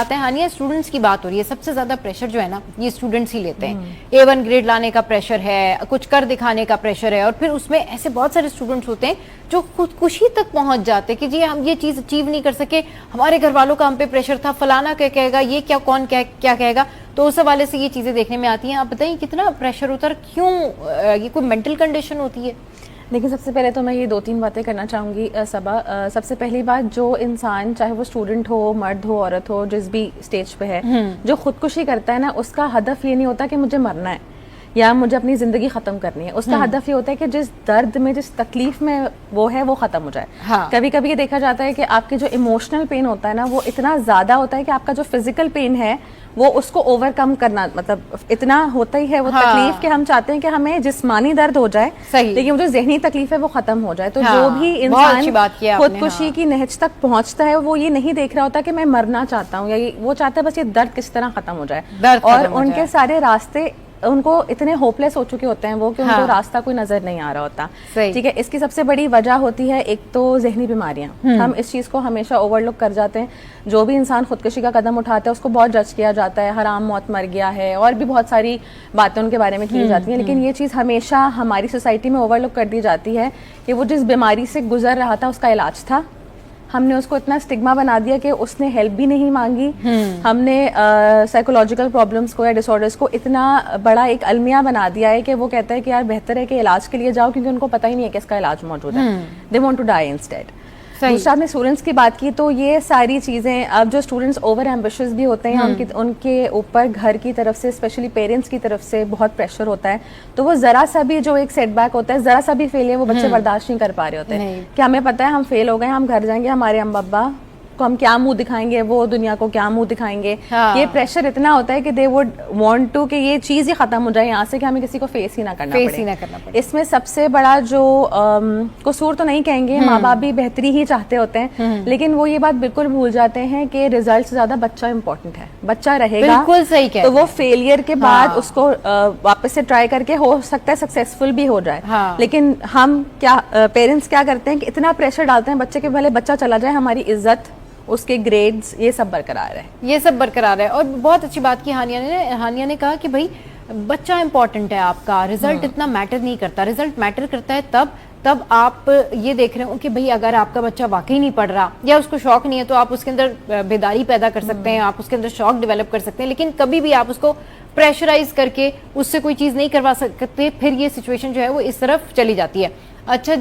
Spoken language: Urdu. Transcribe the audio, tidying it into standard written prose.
آتے ہیں ہانیہ اسٹوڈنٹس کی بات ہو رہی ہے, سب سے زیادہ پریشر جو ہے نا یہ اسٹوڈنٹس ہی لیتے ہیں. A1 گریڈ لانے کا پریشر ہے, کچھ کر دکھانے کا پریشر ہے, اور پھر اس میں ایسے بہت سارے اسٹوڈنٹس ہوتے ہیں جو خودکشی تک پہنچ جاتے کہ جی ہم یہ چیز اچیو نہیں کر سکے, ہمارے گھر والوں کا ہم پہ پریشر تھا, فلانا کیا کہے گا, یہ کیا کون کیا کہے گا. تو اس حوالے سے یہ چیزیں دیکھنے میں آتی ہیں. آپ بتائیں کتنا پریشر ہوتا ہے, کیوں, یہ کوئی مینٹل کنڈیشن ہوتی ہے؟ لیکن سب سے پہلے تو میں یہ 2-3 باتیں کرنا چاہوں گی صبا. سب سے پہلی بات, جو انسان چاہے وہ اسٹوڈنٹ ہو, مرد ہو, عورت ہو, جس بھی اسٹیج پہ ہے, جو خودکشی کرتا ہے نا, اس کا ہدف یہ نہیں ہوتا کہ مجھے مرنا ہے یا مجھے اپنی زندگی ختم کرنی ہے. اس کا ہدف یہ ہوتا ہے کہ جس درد میں, جس تکلیف میں وہ ہے, وہ ختم ہو جائے. کبھی کبھی یہ دیکھا جاتا ہے کہ آپ کے جو ایموشنل پین ہوتا ہے نا, وہ اتنا زیادہ ہوتا ہے کہ آپ کا جو فزیکل پین ہے وہ اس کو اوور کم کرنا, مطلب اتنا ہوتا ہی ہے وہ تکلیف کہ ہم چاہتے ہیں کہ ہمیں جسمانی درد ہو جائے, لیکن جو ذہنی تکلیف ہے وہ ختم ہو جائے. تو جو بھی انسان خودکشی کی نہج تک پہنچتا ہے وہ یہ نہیں دیکھ رہا ہوتا کہ میں مرنا چاہتا ہوں, یا وہ چاہتا ہے بس یہ درد کس طرح ختم ہو جائے. اور ان کے سارے راستے ان کو اتنے ہوپ لیس ہو چکے ہوتے ہیں وہ کہ ان کو راستہ کوئی نظر نہیں آ رہا ہوتا. ٹھیک ہے, اس کی سب سے بڑی وجہ ہوتی ہے ایک تو ذہنی بیماریاں. ہم اس چیز کو ہمیشہ اوور لک کر جاتے ہیں. جو بھی انسان خودکشی کا قدم اٹھاتا ہے اس کو بہت جج کیا جاتا ہے, حرام موت مر گیا ہے, اور بھی بہت ساری باتیں ان کے بارے میں کی جاتی ہیں. لیکن یہ چیز ہمیشہ ہماری سوسائٹی میں اوور لک کر دی جاتی ہے کہ وہ جس بیماری سے گزر رہا تھا اس کا علاج تھا. ہم نے اس کو اتنا اسٹگما بنا دیا کہ اس نے ہیلپ بھی نہیں مانگی. ہم نے سائیکولوجیکل پرابلمس کو یا ڈس آرڈرس کو اتنا بڑا ایک المیہ بنا دیا ہے کہ وہ کہتا ہے کہ یار بہتر ہے کہ علاج کے لیے جاؤ, کیونکہ ان کو پتہ ہی نہیں ہے کہ اس کا علاج موجود ہے. They want to die instead. دوسرا, آپ نے اسٹوڈنٹس کی بات کی, تو یہ ساری چیزیں, اب جو اسٹوڈنٹس اوور ایمبیشیس بھی ہوتے ہیں, ان کے اوپر گھر کی طرف سے, اسپیشلی پیرنٹس کی طرف سے بہت پریشر ہوتا ہے. تو وہ ذرا سا بھی جو ایک سیٹ بیک ہوتا ہے, ذرا سا بھی فیل ہے, وہ بچے برداشت نہیں کر پا رہے ہوتے ہیں کہ ہمیں پتہ ہے ہم فیل ہو گئے, ہم گھر جائیں گے, ہمارے ام ابا کو ہم کیا منہ دکھائیں گے, وہ دنیا کو کیا منہ دکھائیں گے. یہ پریشر اتنا ہوتا ہے کہ دے وڈ وانٹ ٹو کہ یہ چیز ہی ختم ہو جائے یہاں سے, کہ ہمیں کسی کو فیس ہی نہ کرنا پڑے. اس میں سب سے بڑا جو قصور تو نہیں کہیں گے, ماں باپ بھی بہتری ہی چاہتے ہوتے ہیں, لیکن وہ یہ بات بالکل بھول جاتے ہیں کہ ریزلٹ سے زیادہ بچہ امپورٹنٹ ہے. بچہ رہے گا, بالکل صحیح کہہ, تو وہ فیلئر کے بعد اس کو واپس سے ٹرائی کر کے ہو سکتا ہے سکسیسفل بھی ہو جائے. لیکن ہم کیا پیرنٹس کیا کرتے ہیں کہ اتنا پریشر ڈالتے ہیں بچے کے, بھلے بچہ چلا جائے, ہماری عزت, اس کے گریڈز, یہ سب برقرار ہے. یہ سب برقرار ہے. اور بہت اچھی بات کی ہانیہ نے کہا کہ بھائی بچہ امپورٹنٹ ہے آپ کا, ریزلٹ اتنا میٹر نہیں کرتا. ریزلٹ میٹر کرتا ہے تب آپ یہ دیکھ رہے ہو کہ بھئی اگر آپ کا بچہ واقعی نہیں پڑھ رہا یا اس کو شوق نہیں ہے تو آپ اس کے اندر بیداری پیدا کر سکتے ہیں, آپ اس کے اندر شوق ڈیولپ کر سکتے ہیں, لیکن کبھی بھی آپ اس کو پریشرائز کر کے اس سے کوئی چیز نہیں کروا سکتے. پھر یہ سچویشن جو ہے وہ اس طرف چلی جاتی ہے. اچھا